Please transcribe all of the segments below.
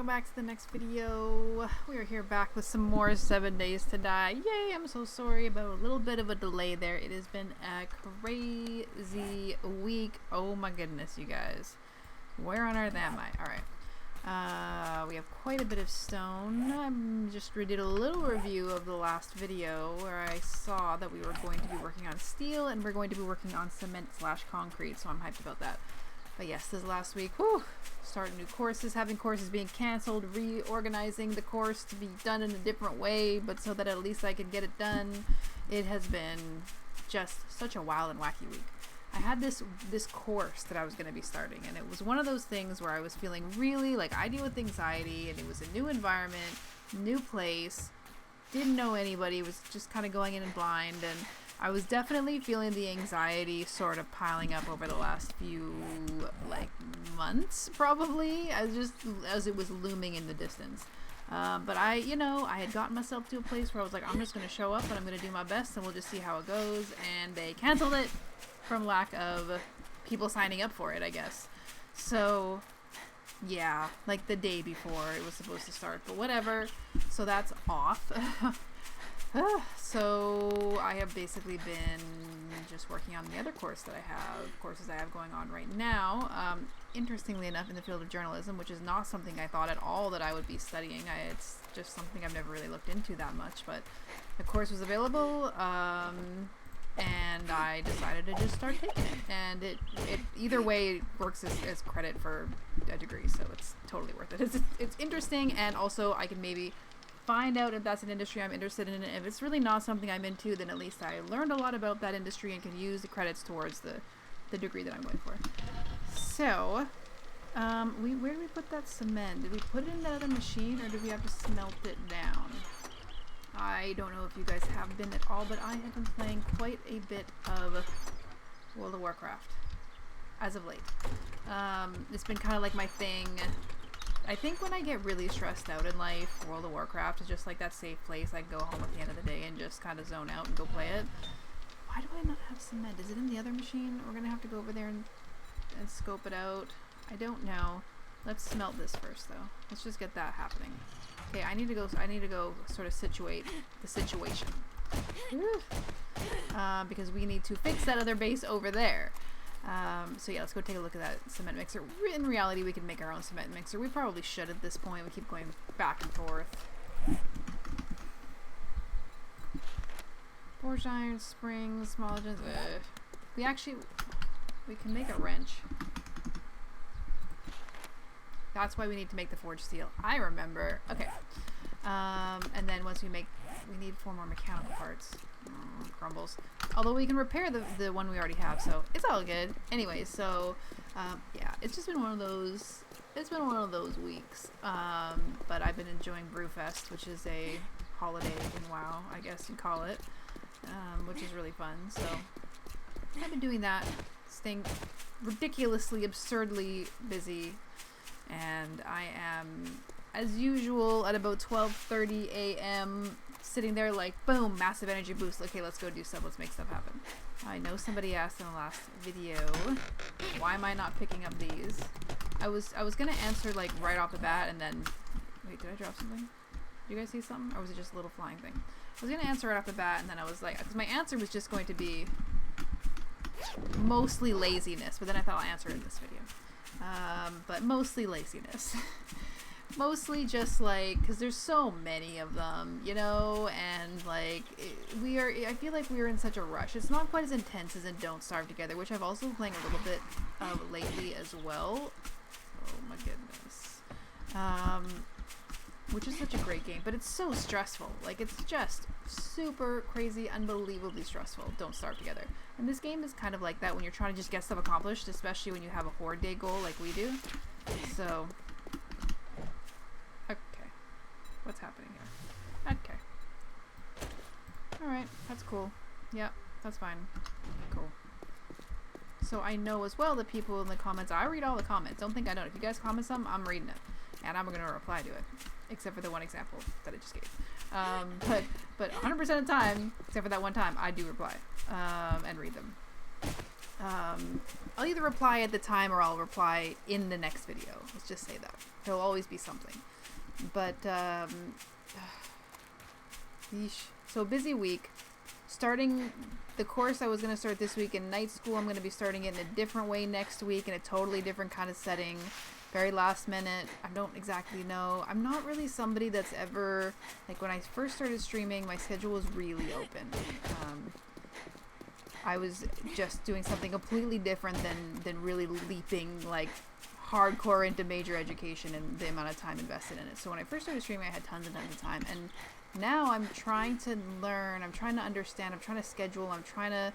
back to the next video. We are here back with some more 7 Days to Die. Yay, I'm so sorry about a little bit of a delay there. It has been a crazy week. Oh my goodness, you guys. Where on earth am I? Alright. We have quite a bit of stone. I just redid a little review of the last video where I saw that we were going to be working on steel and we're going to be working on cement / concrete, so I'm hyped about that. But yes, this last week, whew, starting new courses, having courses being cancelled, reorganizing the course to be done in a different way, but so that at least I can get it done. It has been just such a wild and wacky week. I had this course that I was going to be starting, and it was one of those things where I was feeling really like I deal with anxiety, and it was a new environment, new place, didn't know anybody, was just kind of going in blind, and I was definitely feeling the anxiety sort of piling up over the last few, like, months, probably, as it was looming in the distance. But I had gotten myself to a place where I was like, I'm just going to show up and I'm going to do my best and we'll just see how it goes. And they canceled it from lack of people signing up for it, I guess. So, yeah, like the day before it was supposed to start, but whatever. So that's off. So I have basically been just working on the other courses I have going on right now. Interestingly enough, in the field of journalism, which is not something I thought at all that I would be studying. It's just something I've never really looked into that much, but the course was available, and I decided to just start taking it. And it either way works as credit for a degree, so it's totally worth it. It's interesting, and also I can maybe find out if that's an industry I'm interested in. If it's really not something I'm into, then at least I learned a lot about that industry and can use the credits towards the degree that I'm going for. So, where did we put that cement? Did we put it in that other machine, or did we have to smelt it down? I don't know if you guys have been at all, but I have been playing quite a bit of World of Warcraft as of late. It's been kind of like my thing. I think when I get really stressed out in life, World of Warcraft is just like that safe place I can go home at the end of the day and just kind of zone out and go play it. Why do I not have cement? Is it in the other machine? We're gonna have to go over there and scope it out. I don't know. Let's smelt this first though. Let's just get that happening. Okay, I need to go sort of situate the situation. Because we need to fix that other base over there. So yeah, let's go take a look at that cement mixer. In reality, we can make our own cement mixer. We probably should at this point. We keep going back and forth. Forged iron, springs, small engines. We can make a wrench. That's why we need to make the forged steel. I remember. Okay. And then once we need 4 more mechanical parts. Crumbles. Although we can repair the one we already have, so it's all good. Anyway, so yeah, it's just been one of those. It's been one of those weeks. But I've been enjoying Brewfest, which is a holiday in WoW, I guess you'd call it, which is really fun. So I've been doing that, staying ridiculously, absurdly busy, and I am, as usual, at about 12:30 a.m. sitting there like, boom, massive energy boost. Okay, let's go do stuff. Let's make stuff happen. I know somebody asked in the last video, why am I not picking up these? I was gonna answer like right off the bat, and then, wait, did I drop something? Did you guys see something? Or was it just a little flying thing? I was gonna answer right off the bat, and then I was like, because my answer was just going to be mostly laziness, but then I thought I'll answer it in this video. But mostly laziness. Mostly just like, because there's so many of them, you know, and like, I feel like we are in such a rush. It's not quite as intense as in Don't Starve Together, which I've also been playing a little bit of lately as well. Oh my goodness. Which is such a great game, but it's so stressful. Like, it's just super crazy, unbelievably stressful. Don't Starve Together. And this game is kind of like that when you're trying to just get stuff accomplished, especially when you have a horde day goal like we do. So, okay. What's happening here? Okay. Alright, that's cool. Yep, that's fine. Cool. So I know as well that people in the comments, I read all the comments. Don't think I don't. If you guys comment something, I'm reading it. And I'm going to reply to it. Except for the one example that I just gave. But 100% of the time, except for that one time, I do reply and read them. I'll either reply at the time or I'll reply in the next video. Let's just say that. There'll always be something. But, yeesh. So busy week. Starting the course I was going to start this week in night school, I'm going to be starting it in a different way next week in a totally different kind of setting. Very last minute. I don't exactly know. I'm not really somebody that's ever, like when I first started streaming, my schedule was really open. I was just doing something completely different than really leaping like hardcore into major education and the amount of time invested in it. So when I first started streaming, I had tons and tons of time, and now I'm trying to learn, I'm trying to understand, I'm trying to schedule, I'm trying to,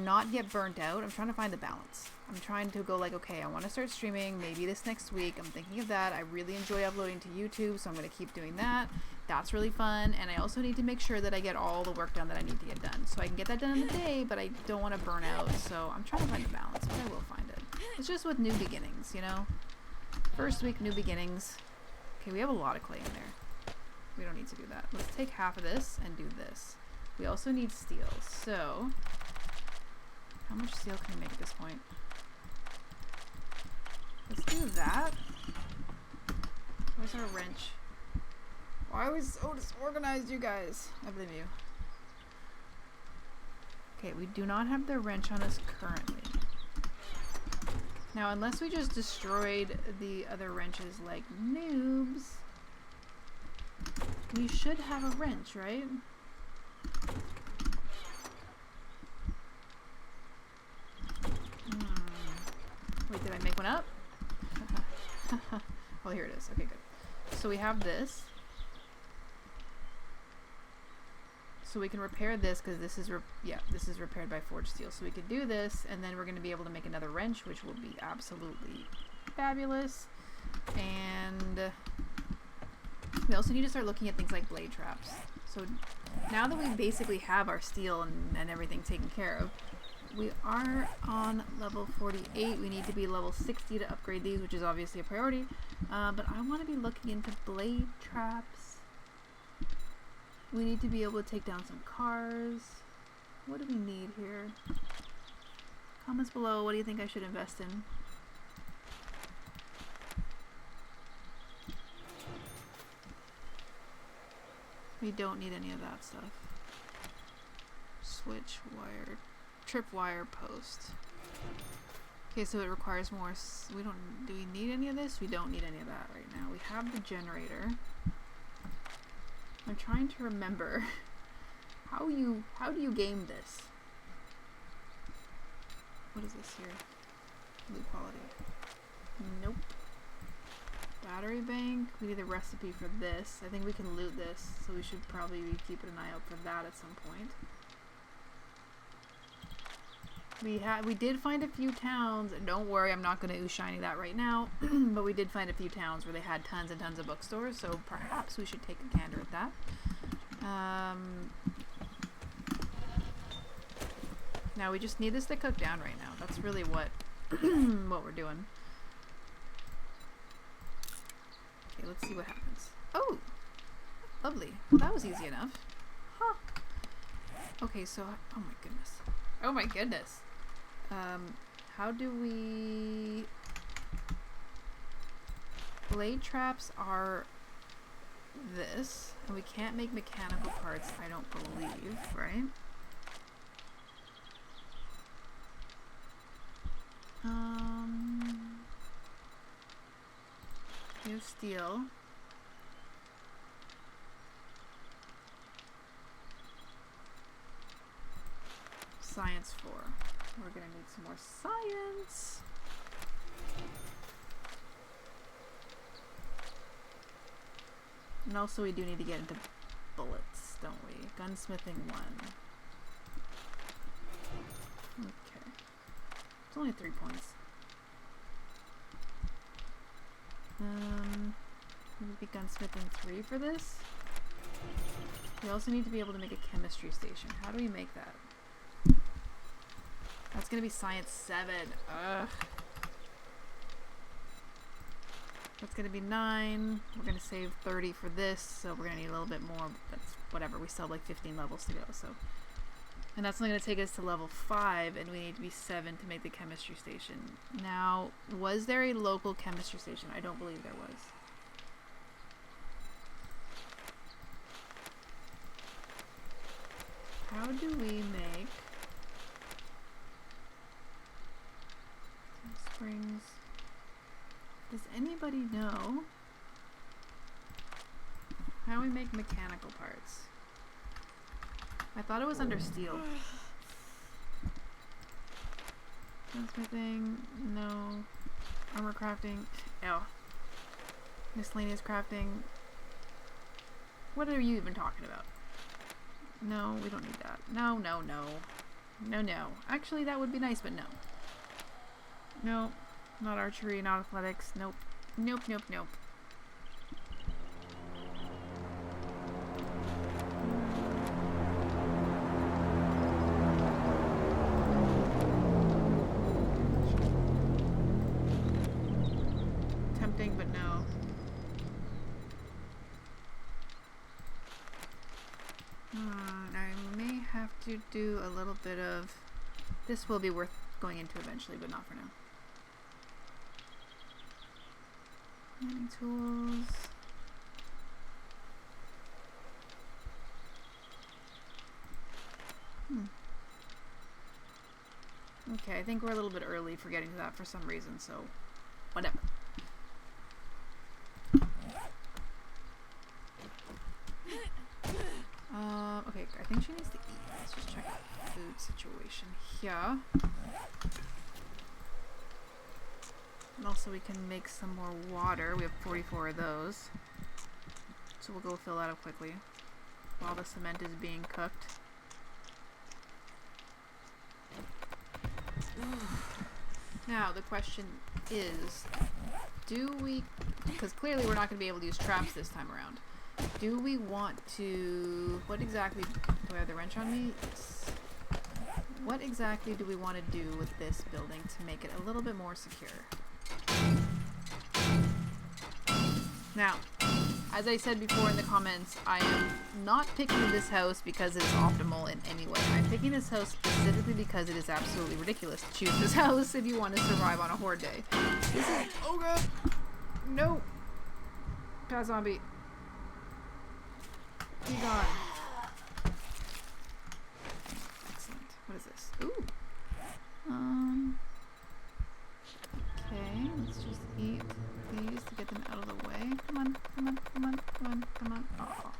not get burnt out. I'm trying to find the balance. I'm trying to go like, okay, I want to start streaming maybe this next week. I'm thinking of that. I really enjoy uploading to YouTube, so I'm going to keep doing that. That's really fun. And I also need to make sure that I get all the work done that I need to get done. So I can get that done in a day, but I don't want to burn out. So I'm trying to find the balance, but I will find it. It's just with new beginnings, First week, new beginnings. Okay, we have a lot of clay in there. We don't need to do that. Let's take half of this and do this. We also need steel. So how much steel can we make at this point? Let's do that. Where's our wrench? Why are we so disorganized, you guys? I blame you. Okay, we do not have the wrench on us currently. Now, unless we just destroyed the other wrenches like noobs, we should have a wrench, right? Wait, did I make one up? Well, here it is. Okay, good. So we have this. So we can repair this because this is this is repaired by forged steel. So we could do this, and then we're going to be able to make another wrench, which will be absolutely fabulous. And we also need to start looking at things like blade traps. So now that we basically have our steel and everything taken care of, we are on level 48. We need to be level 60 to upgrade these, which is obviously a priority. But I want to be looking into blade traps. We need to be able to take down some cars. What do we need here? Comments below. What do you think I should invest in? We don't need any of that stuff. Switch wire. Tripwire post. Okay, so it requires more. Do we need any of this? We don't need any of that right now. We have the generator. I'm trying to remember how do you game this? What is this here? Loot quality. Nope. Battery bank. We need a recipe for this. I think we can loot this, so we should probably be keeping an eye out for that at some point. We did find a few towns, and don't worry, I'm not going to ooh shiny that right now, but we did find a few towns where they had tons and tons of bookstores, so perhaps we should take a gander at that. Now we just need this to cook down right now. That's really what what we're doing. Okay, let's see what happens. Oh! Lovely. Well, that was easy enough. Huh. Okay, so, oh my goodness. Oh my goodness. How do we... Blade traps are this, and we can't make mechanical parts, I don't believe, right? We have steel. Science 4. We're gonna need some more science. And also we do need to get into bullets, don't we? Gunsmithing 1. Okay. It's only 3 points. Maybe gunsmithing 3 for this. We also need to be able to make a chemistry station. How do we make that? That's gonna be science 7. Ugh. That's gonna be 9. We're gonna save 30 for this, so we're gonna need a little bit more. That's whatever. We still have like 15 levels to go, so And that's only going to take us to level 5, and we need to be 7 to make the chemistry station. Now, was there a local chemistry station? I don't believe there was. How do we make springs? Does anybody know how we make mechanical parts? I thought it was under steel. Gunsmithing, no. Armor crafting, no. Miscellaneous crafting. What are you even talking about? No, we don't need that. No, no, no. No, no. Actually, that would be nice, but no. No, not archery, not athletics. Nope. Nope, nope, nope. Tempting, but no. I may have to do a little bit of... This will be worth going into eventually, but not for now. Mining tools. Okay, I think we're a little bit early for getting to that for some reason, so whatever. Okay, I think she needs to eat. Let's just check out the food situation here. And also we can make some more water. We have 44 of those. So we'll go fill that up quickly while the cement is being cooked. Now the question is, do we, because clearly we're not going to be able to use traps this time around. Do we want to, what exactly, do I have the wrench on me? Yes. What exactly do we want to do with this building to make it a little bit more secure? Now, as I said before in the comments, I am not picking this house because it is optimal in any way. I'm picking this house specifically because it is absolutely ridiculous to choose this house if you want to survive on a horde day. This is, oh god, no, pass zombie. Be gone. Excellent. What is this? Ooh. Okay, let's just eat these to get them out of the way. Come on, come on, come on, come on, come on. Oh.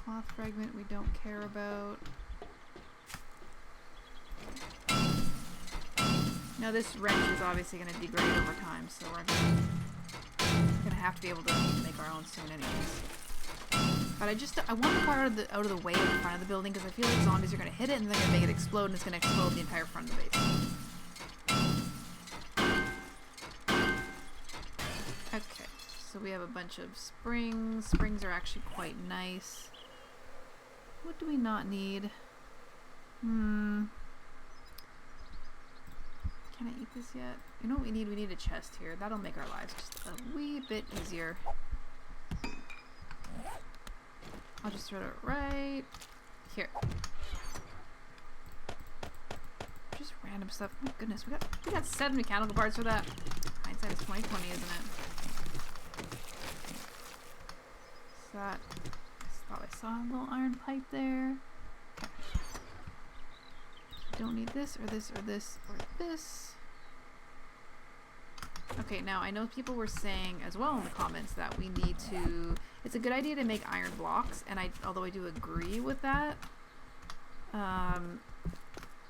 Cloth fragment we don't care about. Now this wrench is obviously going to degrade over time, so we're gonna have to be able to make our own soon anyways. But I want the car out of the way in front of the building because I feel like zombies are gonna hit it and they're gonna make it explode and it's gonna explode the entire front of the base. Okay, so we have a bunch of springs. Springs are actually quite nice. What do we not need? Can I eat this yet? You know what we need? We need a chest here. That'll make our lives just a wee bit easier. I'll just throw it right here. Just random stuff. Oh my goodness, we got 7 mechanical parts for that. Hindsight is 20/20, isn't it? Is that? I thought I saw a little iron pipe there. Okay. Don't need this or this or this or this. Okay, now I know people were saying as well in the comments that we need to, it's a good idea to make iron blocks, and although I do agree with that,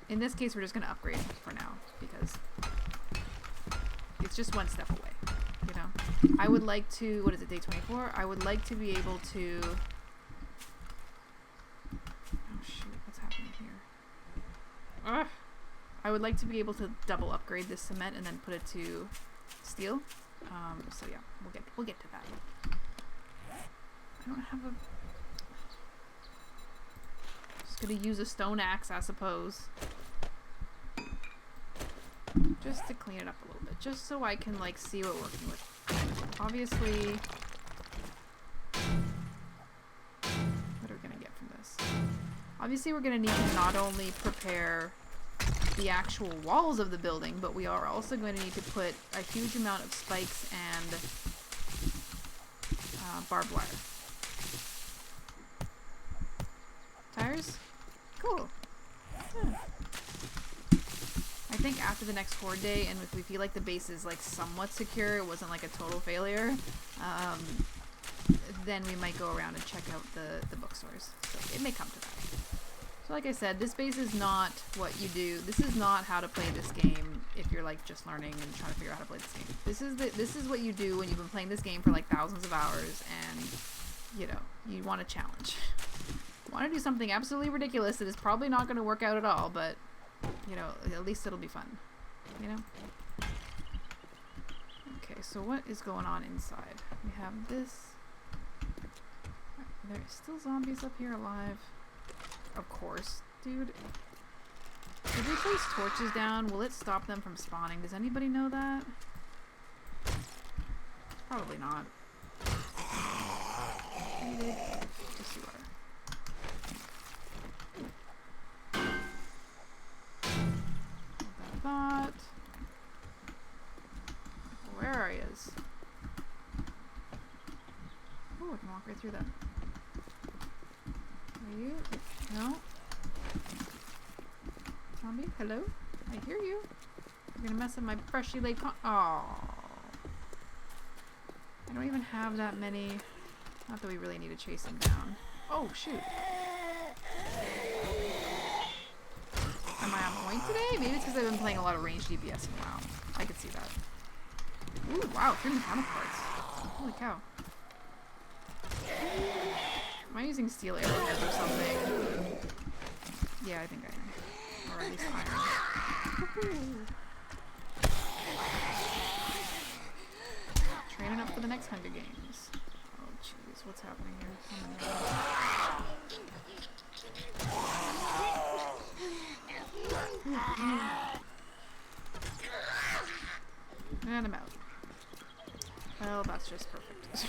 in this case we're just going to upgrade for now because it's just one step away, you know. I would like to, what is it, day 24? I would like to be able to, oh shoot, what's happening here? Ugh. I would like to be able to double upgrade this cement and then put it to steel. So yeah, we'll get to that. I don't have a... Just gonna use a stone axe, I suppose. Just to clean it up a little bit, just so I can like see what we're working with. Obviously, what are we gonna get from this? Obviously, we're going to need to not only prepare the actual walls of the building, but we are also going to need to put a huge amount of spikes and barbed wire. Tires? Cool. Yeah. I think after the next horde day, and if we feel like the base is like somewhat secure, it wasn't like a total failure, then we might go around and check out the bookstores. So it may come to that. So like I said, this base is not what you do. This is not how to play this game if you're like just learning and trying to figure out how to play this game. This is what you do when you've been playing this game for like thousands of hours and, you know, you want a challenge. You want to do something absolutely ridiculous that is probably not going to work out at all, but, you know, at least it'll be fun, you know? Okay, so what is going on inside? We have this. There's still zombies up here alive. Of course. Dude. If we place torches down, will it stop them from spawning? Does anybody know that? Probably not. Just you are. That. Where are yous? Oh, I can walk right through that. Are you? No? Zombie? Hello? I hear you. You're gonna mess up my freshly laid oh. I don't even have that many. Not that we really need to chase him down. Oh, shoot. Am I on point today? Maybe it's because I've been playing a lot of ranged DPS in a while. I could see that. Ooh, wow, 3 mechanical parts. Holy cow. Am I using steel arrowheads or something? Yeah, I think I am. Or at least iron. Training up for the next Hunger Games. Oh, jeez, what's happening here? And I'm out. Well, that's just perfect.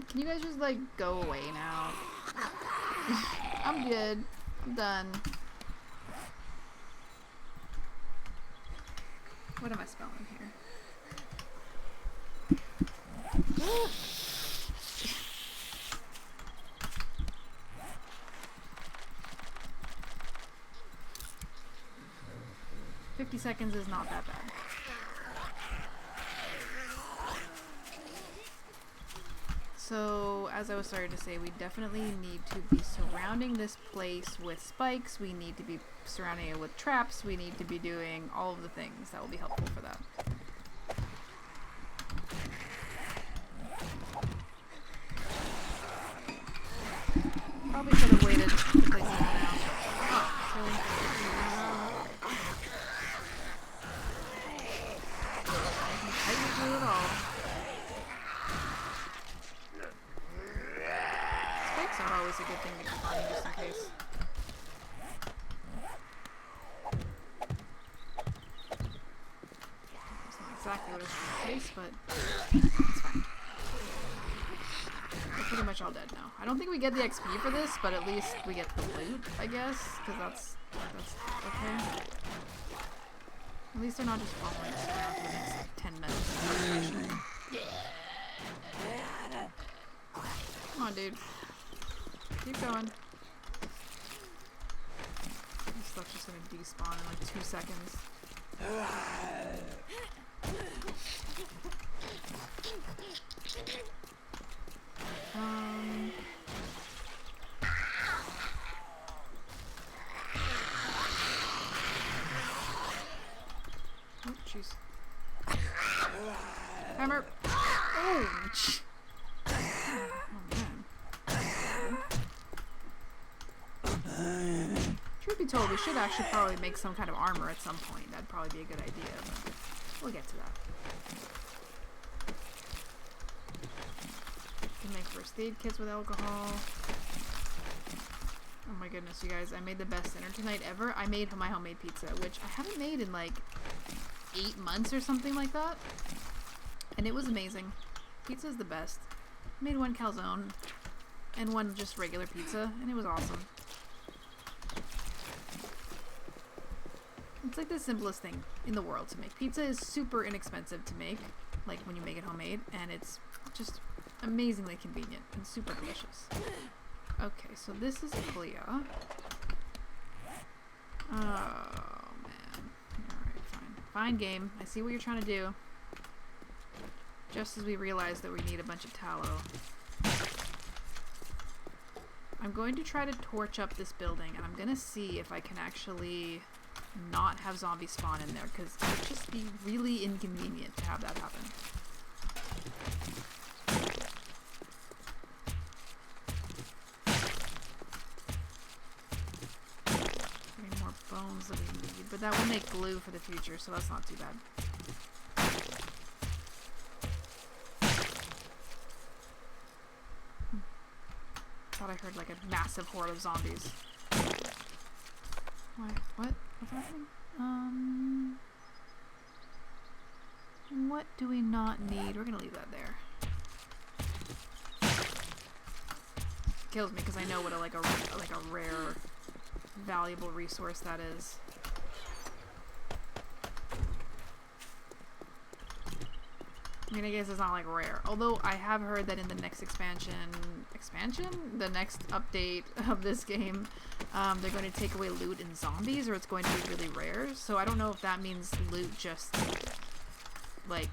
Can you guys just, like, go away now? I'm good. I'm done. What am I spelling here? 50 seconds is not that bad. So, as I was starting to say, we definitely need to be surrounding this place with spikes. We need to be surrounding it with traps. We need to be doing all of the things that will be helpful for that. Probably should have waited to place it down. Oh, silly. I didn't do it all. Spikes are always a good thing to keep on just in case. That's not exactly what I was trying to place, but it's fine. We're pretty much all dead now. I don't think we get the XP for this, but at least we get the loot, I guess, because that's okay. At least they're not just following us around for the next like 10 minutes. Come on, dude. Keep going. This stuff's just gonna despawn in like 2 seconds. Oh, jeez. Hammer! Oh! Truth be told, we should actually probably make some kind of armor at some point. That'd probably be a good idea, but we'll get to that. We can make first aid kits with alcohol. Oh my goodness, you guys, I made the best dinner tonight ever. I made my homemade pizza, which I haven't made in like 8 months or something like that. And it was amazing. Pizza's the best. I made one calzone. and one just regular pizza, and it was awesome. It's like the simplest thing in the world to make. Pizza is super inexpensive to make, like when you make it homemade, and it's just amazingly convenient and super delicious. Okay, so this is clear. Oh, man. Alright, fine. Fine game. I see what you're trying to do. Just as we realize that we need a bunch of tallow. I'm going to try to torch up this building, and I'm going to see if I can actually not have zombies spawn in there, because it would just be really inconvenient to have that happen. Any more bones that we need, but that will make glue for the future, so that's not too bad. Thought I heard like a massive horde of zombies. Why? What? What's happening? What do we not need? We're gonna leave that there. It kills me because I know what a rare, valuable resource that is. I mean, I guess it's not like rare. Although I have heard that in the next the next update of this game, they're going to take away loot and zombies, or it's going to be really rare. So I don't know if that means loot just like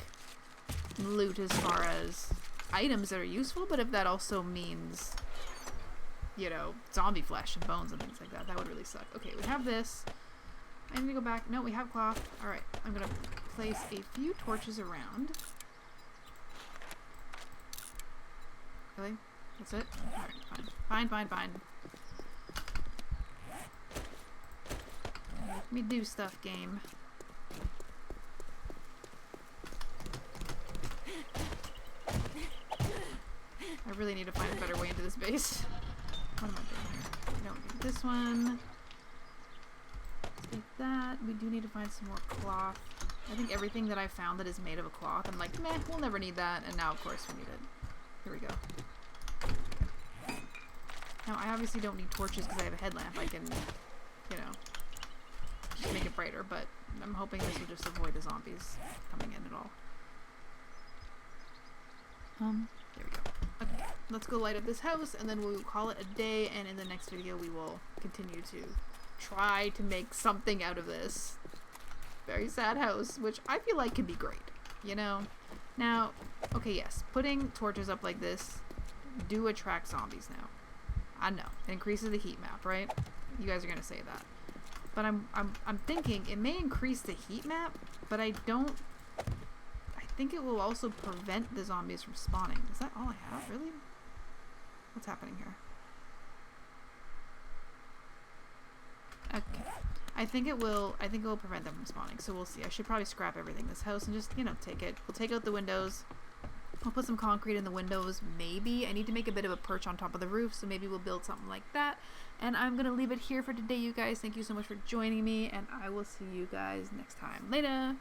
loot as far as items that are useful, but if that also means, you know, zombie flesh and bones and things like that, that would really suck. Okay, we have this. I need to go back. No, we have cloth. Alright, I'm going to place a few torches around. Really? That's it? Alright, fine. Fine. Let me do stuff, game. I really need to find a better way into this base. What am I doing here? We don't need this one. Let's take that. We do need to find some more cloth. I think everything that I found that is made of a cloth, I'm like, meh, we'll never need that. And now, of course, we need it. Here we go. Now, I obviously don't need torches because I have a headlamp. I can, you know, just make it brighter, but I'm hoping this will just avoid the zombies coming in at all. There we go. Okay, let's go light up this house, and then we'll call it a day, and in the next video we will continue to try to make something out of this very sad house, which I feel like can be great, you know? Now, okay, yes, putting torches up like this do attract zombies now. I know, it increases the heat map, right? You guys are gonna say that. But I'm thinking it may increase the heat map, but I think it will also prevent the zombies from spawning. Is that all I have, really? What's happening here? Okay. I think it will prevent them from spawning, so we'll see. I should probably scrap everything in this house and just, you know, take it. We'll take out the windows. I'll put some concrete in the windows, maybe. I need to make a bit of a perch on top of the roof, so maybe we'll build something like that. And I'm going to leave it here for today, you guys. Thank you so much for joining me, and I will see you guys next time. Later!